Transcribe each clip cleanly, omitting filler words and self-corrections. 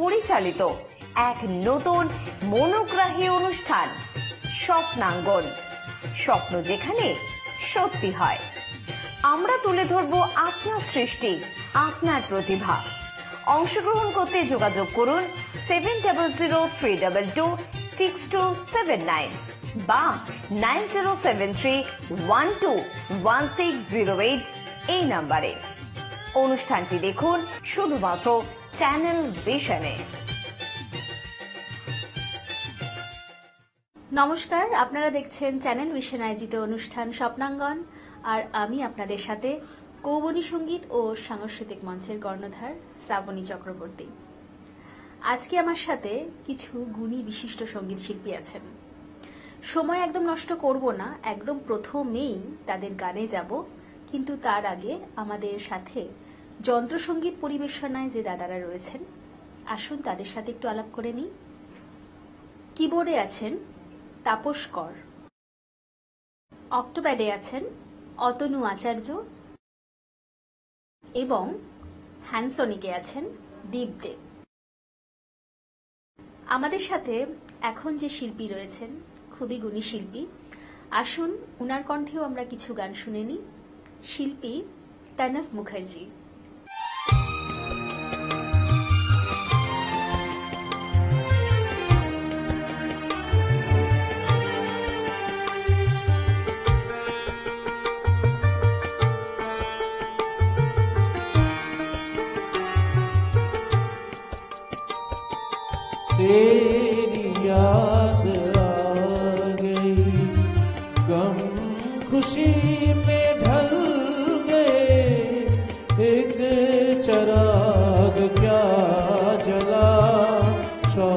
পরিচালিত এক নতুন মনোগ্রাহী অনুষ্ঠান স্বপ্নাঙ্গন। স্বপ্ন যেখানে সত্যি হয়। আমরা তুলে ধরব আপনার সৃষ্টি, আপনার প্রতিভা। অংশগ্রহণ করতে যোগাযোগ করুন 7003226279 বা 9073121608 এই নাম্বারে। অনুষ্ঠানটি দেখুন শুধুমাত্র চ্যানেল ভিশনে। নমস্কার, আপনারা দেখছেন চ্যানেল ভিশন আয়োজিত অনুষ্ঠান স্বপ্নাঙ্গন, আর আমি আপনাদের সাথে কৌবনী সঙ্গীত ও সাংস্কৃতিক মঞ্চের কর্ণধার শ্রাবণী চক্রবর্তী। আজকে আমার সাথে কিছু গুণী বিশিষ্ট সঙ্গীত শিল্পী আছেন। সময় একদম নষ্ট করব না, একদম প্রথমেই তাদের গানে যাব, কিন্তু তার আগে আমাদের সাথে যন্ত্রসঙ্গীত পরিবেশনায় যে দাদারা রয়েছেন, আসুন তাদের সাথে একটু আলাপ করে নিই। কিবোর্ডে আছেন তাপস কর, অক্টোপ্যাডে আছেন অতনু আচার্য এবং হ্যান্ডসনিকে আছেন দীপদেব। আমাদের সাথে এখন যে শিল্পী রয়েছেন খুবই গুণী শিল্পী, আসুন উনার কণ্ঠেও আমরা কিছু গান শুনে নিই। শিল্পী তনভ মুখার্জি। तेरी याद आ गई, गम खुशी में ढल गए, एक चराग क्या जला, 100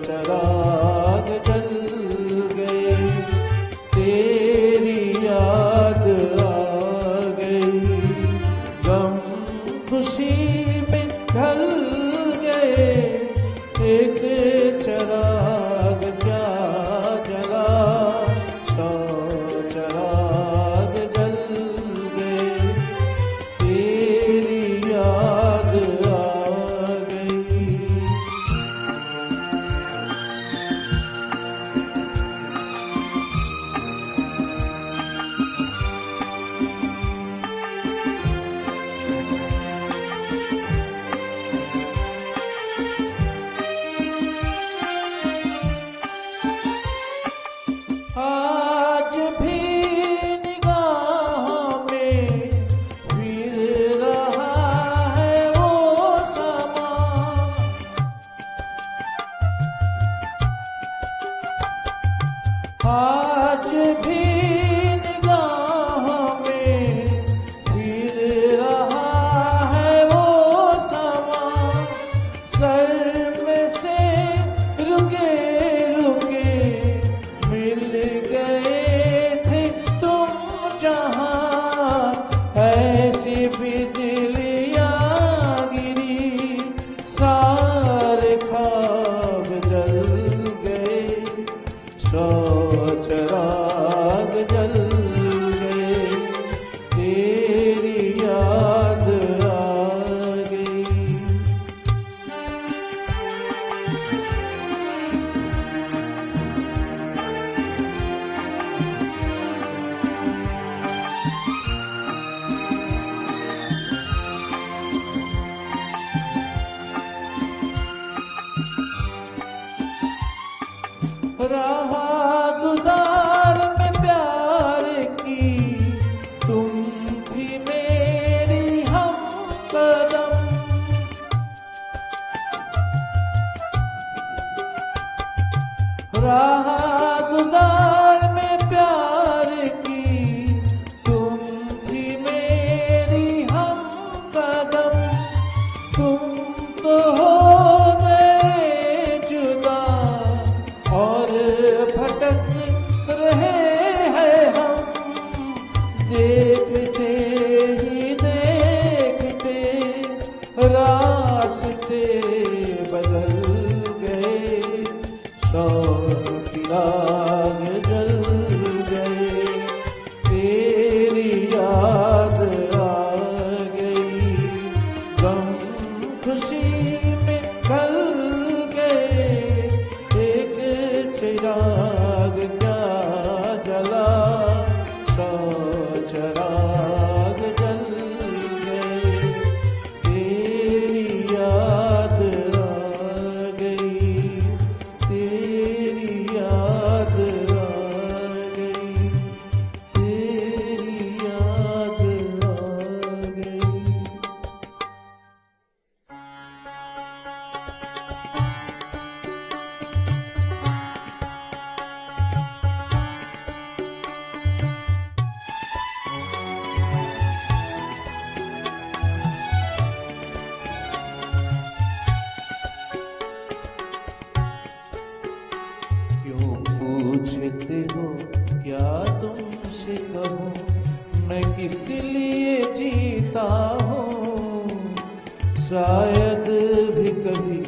चराग जल गए। तेरी याद आ गई, गम खुशी में ढल गए, एक चराग क्या जला, 100 चराग जल गए। तेरी याद आ गई। आज भी निगाहों में फिर रहा है वो समा, आज भी निगाहों में फिर रहा है वो समा। सर में से रुके रुके मिल गए थे तुम जहां, ऐसी बिजलियां गिरी, सारे ख्वाब जल गए, 100 चराग जल गए। तेरी याद आ गई। रहा गुजार में प्यार की, तुम थी मेरी हमकदम, रहा गुजार में प्यार की, तुम थी मेरी हमकदम। तुम तो हो गए जुदा और भटक रहे हैं हम, देखते ही देखते रास्ते बदल गए, 100 चिराग जल गए। तेरी याद आ गई, गम खुशी में ढल पूछते हो क्या तुमसे कहूँ, मैं किस लिए जीता हूँ। शायद भी कभी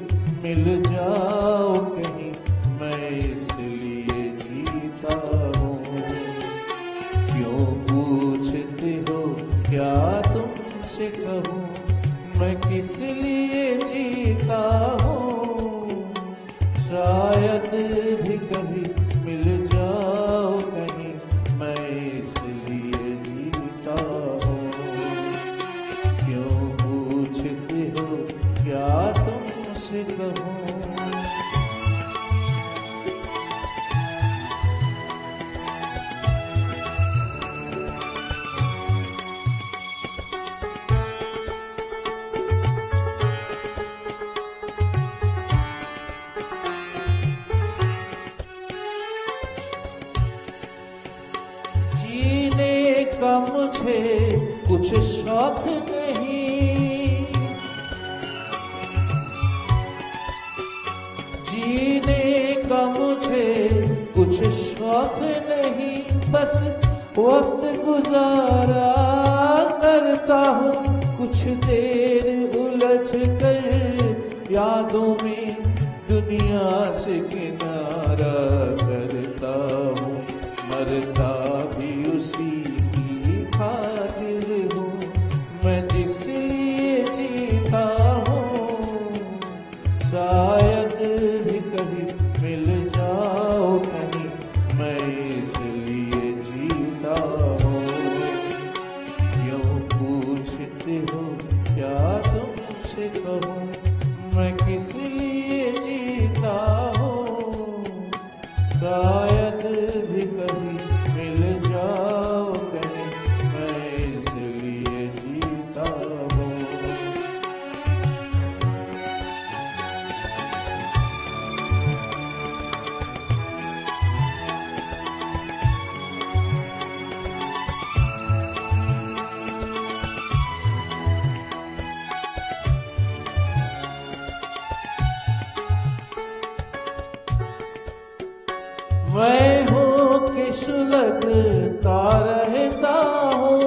मिल जाओ कहीं, मैं इसलिए जीता हूँ। क्यों पूछते हो क्या तुमसे कहूँ, मैं किस लिए जीता हूँ। शायद भी कभी मिल जाओ कहीं, मैं इसलिए जीता हूँ। क्यों पूछते हो क्या तुमसे कहूँ। जीने का मुझे कुछ शौक नहीं, जीने का मुझे कुछ शौक नहीं, बस वक्त गुजारा करता हूँ। कुछ देर उलझ कर यादों में दुनिया से किनारा करता हूँ। मरता भी उसी की खातिर हूँ, मैं जिस लिए जीता हूँ। शायद भी कभी मिल जाओ कहीं, मैं इसलिए जीता हूँ। क्यों पूछते हो क्या तुमसे कहूँ, मैं किस लिए जीता हूँ। शायद भी कभी मिल जाओ कहीं, मैं इसलिए जीता हूँ। मैं हूँ कि सुलगता रहता हूँ,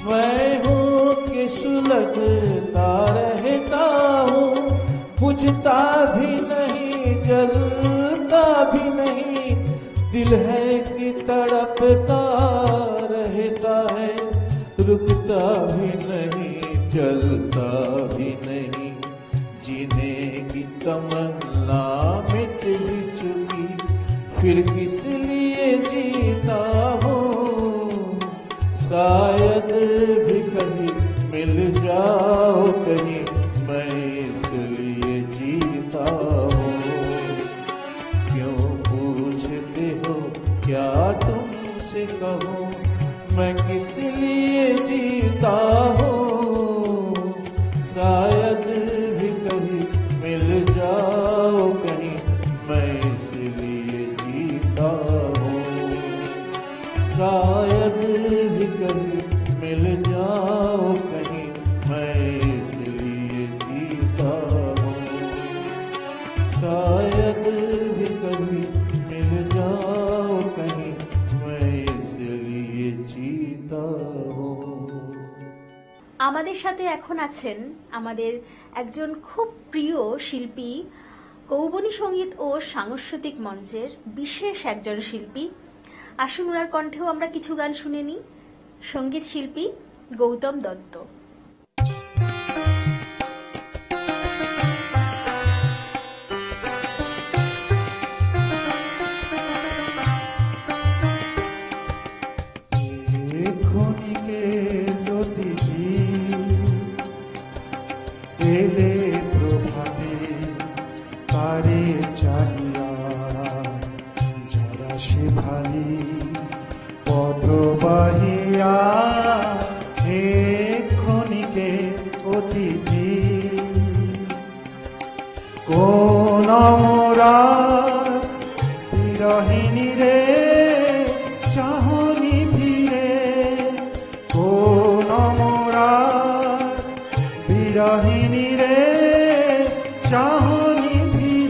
मैं हूँ कि सुलगता रहता हूँ। बुझता भी नहीं, जलता भी नहीं, दिल है कि तड़पता रहता है। रुकता भी नहीं, चलता भी नहीं, जीने की तमन्ना मिट ही चुकी, फिर किस लिए जीता हूँ। शायद भी कभी मिल जाओ कहीं, मैं इसलिए जीता हूँ। क्यों पूछते हो क्या तुमसे कहूँ, मैं किस लिए जीता हूँ। शायद भी कभी मिल जाओ कहीं, मैं इसलिए जीता हूँ। शायद भी कभी मिल जाओ कहीं, मैं इसलिए जीता हूँ। शायद भी कभी मिल जाओ कहीं, मैं इसलिए जीता हूँ। আমাদের সাথে এখন আছেন আমাদের একজন খুব প্রিয় শিল্পী, কৌবনী সঙ্গীত ও সাংস্কৃতিক মঞ্চের বিশেষ একজন শিল্পী। আসুন ওনার কণ্ঠেও আমরা কিছু গান শুনে নিই। সঙ্গীত শিল্পী গৌতম দত্ত। এলে প্রভাতে কারে চাহিয়া, যারা সে ভালি পথ বাহিয়া, ক্ষণিকে অতিথি কোন মোরা বিরহিনী রে চাহনি ফিরে, কোন মোরা বিরহিনী রে চাহনি ফিরে।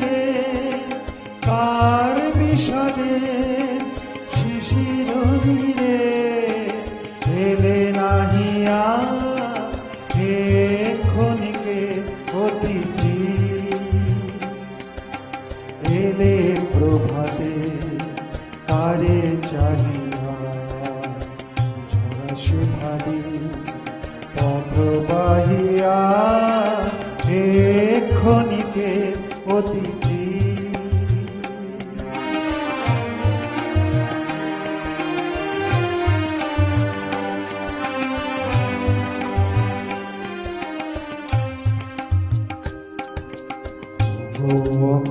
গাহিয়া এক্ষণিকে অতিথি।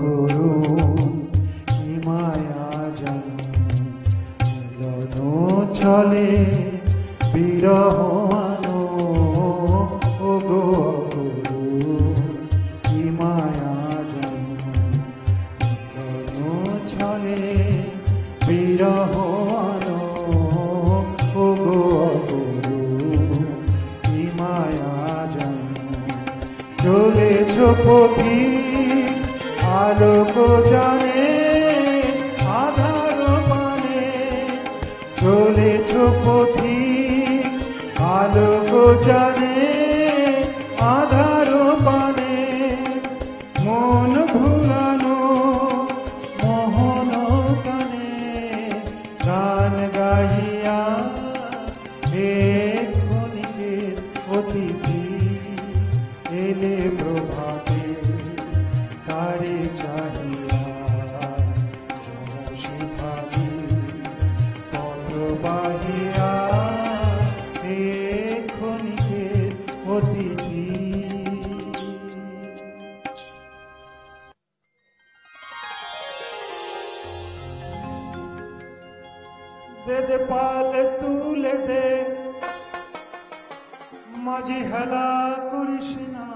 করুণ কি মায়া জানো মিলন ছলে বিরহ আনো, ও গো করুণ কি মায়া জানো মিলন ছলে বিরহ আনো, ও গো করুণ কি মায়া জানো। চলেছ পথিক আলোক জানে আধার পানে, চলেছ পথিক আলোক জানে আধার পানে, মন ভুলানো মোহন কানে গান গাহিয়া এক্ষণিকের অতিথি। এলে প্রভাতে তারে চাহিয়া যশি ভাবি পথ বাহিয়া এক্ষণিকের অতিথি। দে দে পাল তুলে দে মাঝি হেলা করিস না,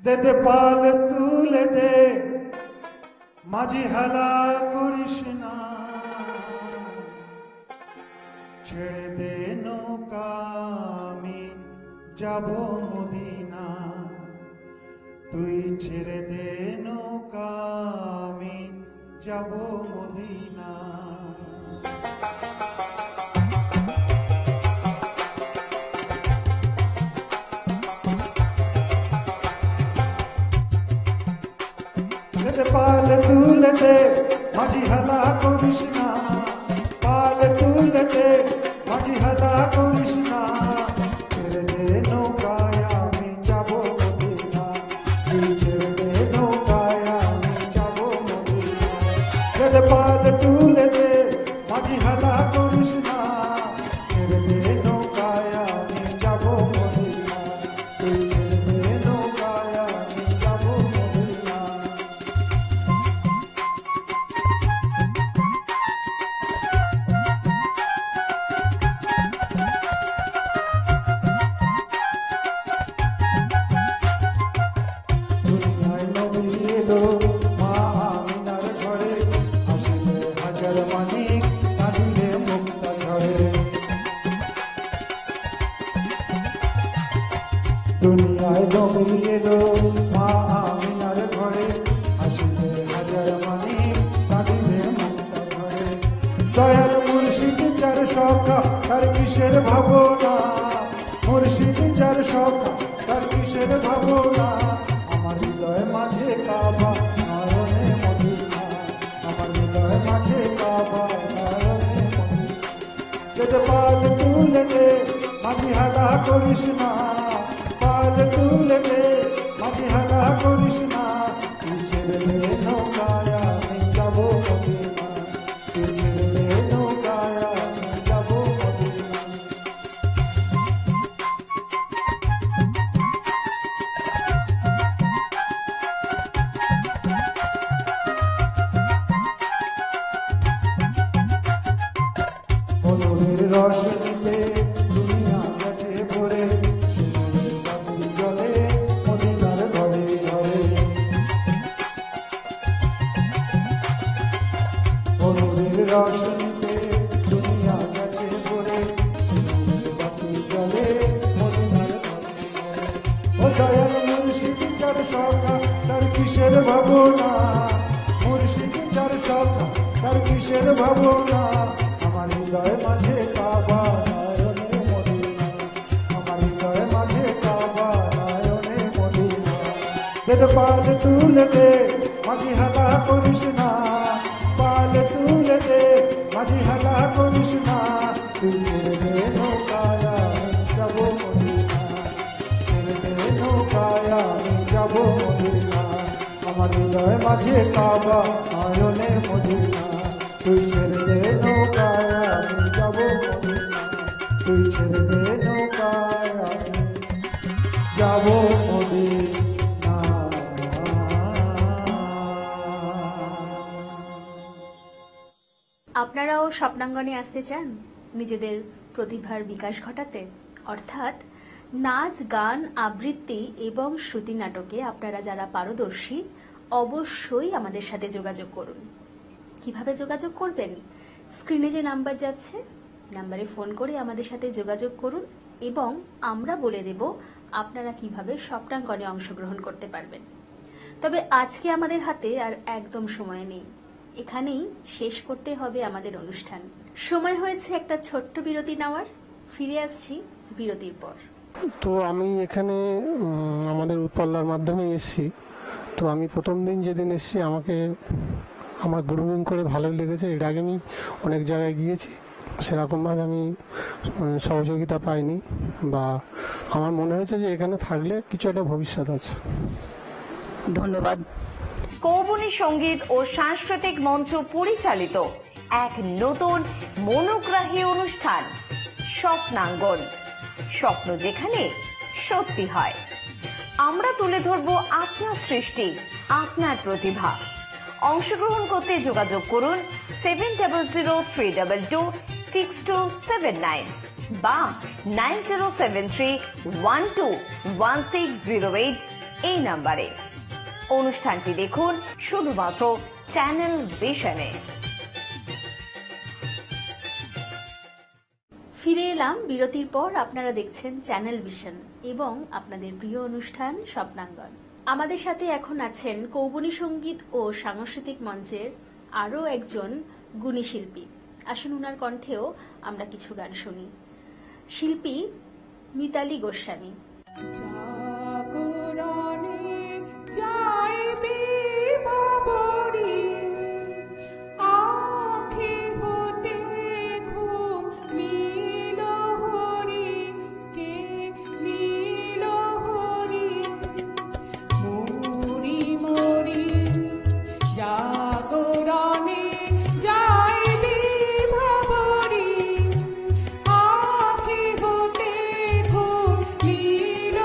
দে দে পাল তুলে দে মাঝি হেলা করিস না, ছেড়ে দে নৌকা আমি যাব মদিনা, তুই ছেড়ে দে নৌকা আমি যাব মদিনা। পাল তুলে দে মাঝি হেলা করিস না, পাল তুলে দে মাঝি হেলা করিস না, ছেড়ে দে নৌকায় আমি যাব মদিনা, তুই ছেড়ে দে নৌকায় আমি যাব মদিনা। দে পাল তুলে দে মাঝি হেলা করিস না, ছেড়ে দে নৌকায় আমি যাব মদিনা, তুই ছেড়ে দে নৌকায় আমি যাব মদিনা। দুনিয়ায় নবী এলো মা আমিনার ঘরে, আসিলে হাজার মানিক কাঁদিলে মুক্তা ঝরে। দুনিয়ায় নবী এলো মা আমিনার ঘরে, আসিলে হাজার মানিক কাঁদিলে মুক্তা ঝরে। দয়াল মুর্শিদ যার সখা তার কিসের ভাবনা, মুর্শিদ যার সখা তার কিসের ভাবনা, আমার হৃদয় মাঝে কাবা নয়নে মদিনা, আমার হৃদয় মাঝে কাবা নয়নে মদিনা। দে পাল তুলে দে মাঝি হেলা করিস না, পাল তুলে দে মাঝি হেলা করিস না, তুই ছেড়ে দে নৌকায় আমি যাব মদিনা, তুই ছেড়ে দে নৌকায় আমি যাব মদিনা। মধুরের রস নিতে দুনিয়া গেছে ভরে, সিঁদুরের বাতি জ্বলে মদিনার ঘরে ঘরে। মধুরের রস নিতে দুনিয়া গেছে ভরে, সিঁদুরের বাতি জ্বলে মদিনার ঘরে ঘরে। ও দয়াল মুর্শিদ যার সখা তার কিসের ভাবনা, মুর্শিদ যার সখা তার কিসের ভাবনা, আমার হৃদয় মাঝে কাবা নয়নে মদিনা, আমার হৃদয় মাঝে কাবা নয়নে মদিনা। দে পাল তুলে দে মাঝি হেলা করিস না, পাল তুলে দে মাঝি হেলা করিস না, তুই ছেড়ে দে নৌকায় আমি যাবো মদিনা, ছেড়ে দে নৌকায় আমি যাবো মদিনা, আমার হৃদয় মাঝে কাবা নয়নে মদিনা, তুই ছেড়ে দে নৌকায় আমি যাবো মদিনা, তুই ছেড়ে দে নৌকায় আমি যাবো মদিনা। আপনারাও স্বপ্নাঙ্গনে আসতে চান নিজেদের প্রতিভার বিকাশ ঘটাতে? অর্থাৎ নাচ, গান, আবৃত্তি এবং শ্রুতি নাটকে আপনারা যারা পারদর্শী অবশ্যই আমাদের সাথে যোগাযোগ করুন। কিভাবে যোগাযোগ করবেন? স্ক্রিনে যে নাম্বার যাচ্ছে, নাম্বারে ফোন করে আমাদের সাথে যোগাযোগ করুন এবং আমরা বলে দেব আপনারা কিভাবে স্বপ্নাঙ্গনে অংশগ্রহণ করতে পারবেন। তবে আজকে আমাদের হাতে আর একদম সময় নেই, এখানেই শেষ করতে হবে আমাদের অনুষ্ঠান। সময় হয়েছে একটা ছোট্ট বিরতি নেওয়ার। ফিরে আসছি বিরতির পর। তো আমি এখানে আমাদের উৎপল্লার মাধ্যমে এসেছি। তো আমি প্রথম দিন যেদিন এসেছি আমাকে আমার গ্রুমিং করে ভালোই লেগেছে। এর আগে আমি অনেক জায়গায় গিয়েছি, সেরকমভাবে আমি সহযোগিতা পাইনি, বা আমার মনে হয়েছে যে এখানে থাকলে কিছু একটা ভবিষ্যৎ আছে। ধন্যবাদ। কৌবনী সঙ্গীত ও সাংস্কৃতিক মঞ্চ পরিচালিত এক নতুন মনোগ্রাহী অনুষ্ঠান স্বপ্নাঙ্গন, স্বপ্ন যেখানে সত্যি হয়। আমরা তুলে ধরব আপনার সৃষ্টি, আপনার প্রতিভা। অংশগ্রহণ করতে যোগাযোগ করুন 7003226279 বা 9073121608 এই নাম্বারে। অনুষ্ঠানটি দেখুন শুধুমাত্র চ্যানেল ভিশনে। ফিরে এলাম বিরতির পর। আপনারা দেখছেন চ্যানেল ভিশন এবং আপনাদের প্রিয় অনুষ্ঠান স্বপ্নাঙ্গন। আমাদের সাথে এখন আছেন কৌবনী সঙ্গীত ও সাংস্কৃতিক মঞ্চের আরও একজন গুণী শিল্পী। আসুন উনার কণ্ঠেও আমরা কিছু গান শুনি। শিল্পী মিতালি গোস্বামী। আখি হতে ঘুম নীল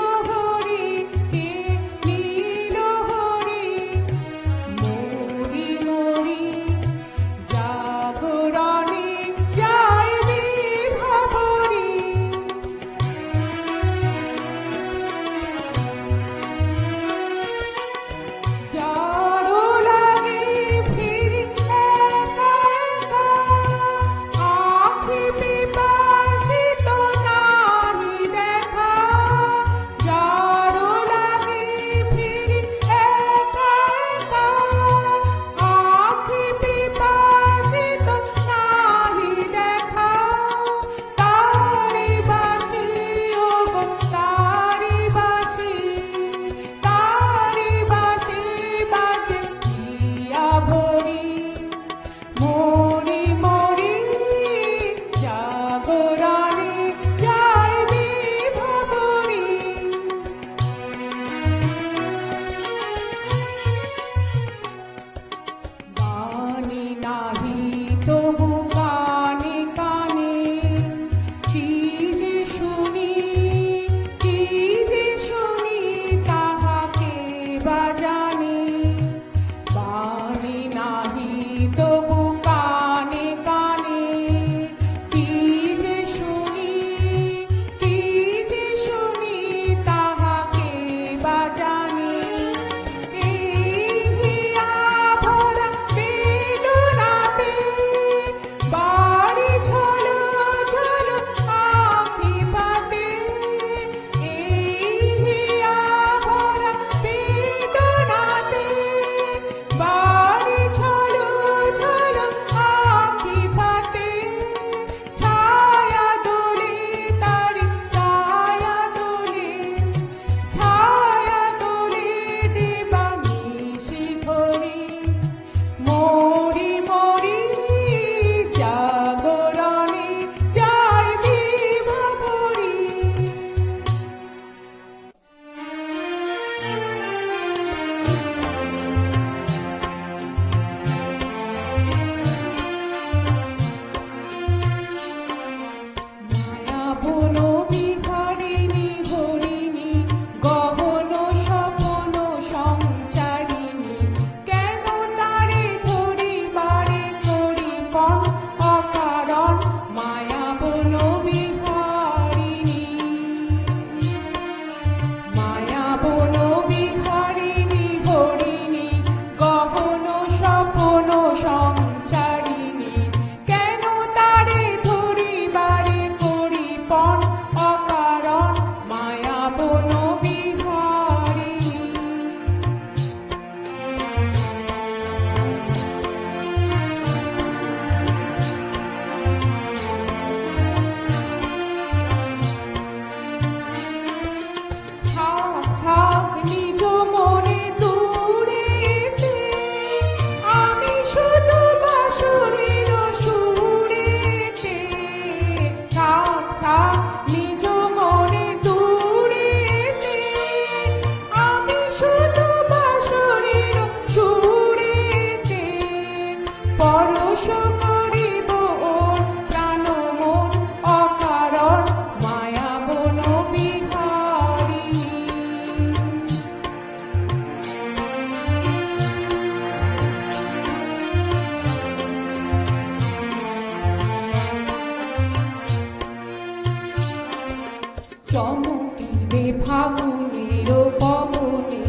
চমকিবে ফাগুনের পবনে,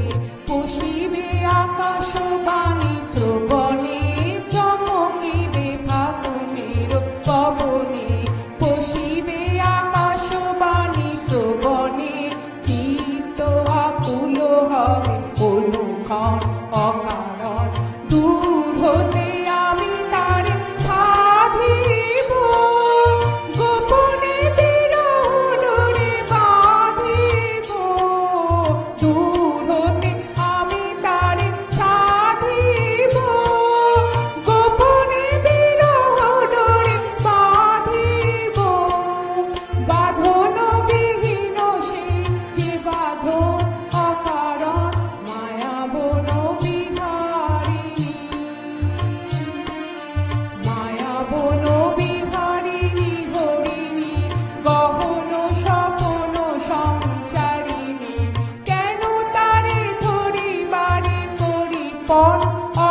পশিবে আকাশবাণী শ্রবণে, চমকিবে ফাগুনের পবনে, পশিবে আকাশবাণী শ্রবণে, চিত্ত আকুল হবে অনুক্ষণ অকারণ, দূর হতে আমি তারে সাধিব, গোপনে বিরহ ডোরে বাঁধিব, দূর হতে আমি তারে সাধিব, গোপনে বিরহ ডোরে বাঁধিব, বাঁধন বিহীন সেই যে বাঁধন অকারণ, মায়া বন বিহারিণী, মায়া বন বিহারিণী হরিণী, গহন স্বপন সঞ্চারিণী, কেন তারে ধরিবারে করি পণ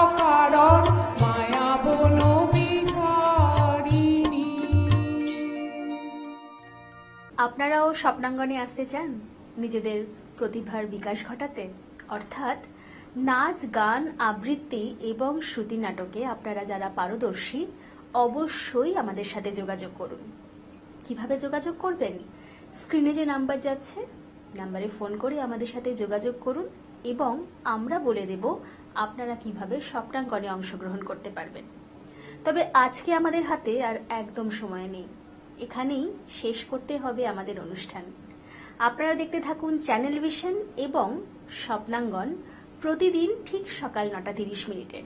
অকারণ, মায়া বন বিহারিণী। আপনারাও স্বপ্নাঙ্গনে আসতে চান নিজেদের প্রতিভার বিকাশ ঘটাতে? অর্থাৎ নাচ, গান, আবৃত্তি এবং শ্রুতি নাটকে আপনারা যারা পারদর্শী অবশ্যই আমাদের সাথে যোগাযোগ করুন। কিভাবে যোগাযোগ করবেন? স্ক্রিনে যে নাম্বার যাচ্ছে, নাম্বারে ফোন করে আমাদের সাথে যোগাযোগ করুন এবং আমরা বলে দেব আপনারা কিভাবে স্বপ্নাঙ্গনে অংশগ্রহণ করতে পারবেন। তবে আজকে আমাদের হাতে আর একদম সময় নেই, এখানেই শেষ করতে হবে আমাদের অনুষ্ঠান। আপনারা দেখতে থাকুন চ্যানেল ভিশন এবং স্বপ্নাঙ্গন প্রতিদিন ঠিক সকাল 9:30 মিনিটে।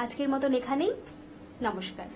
আজকের মতন এখানেই, নমস্কার।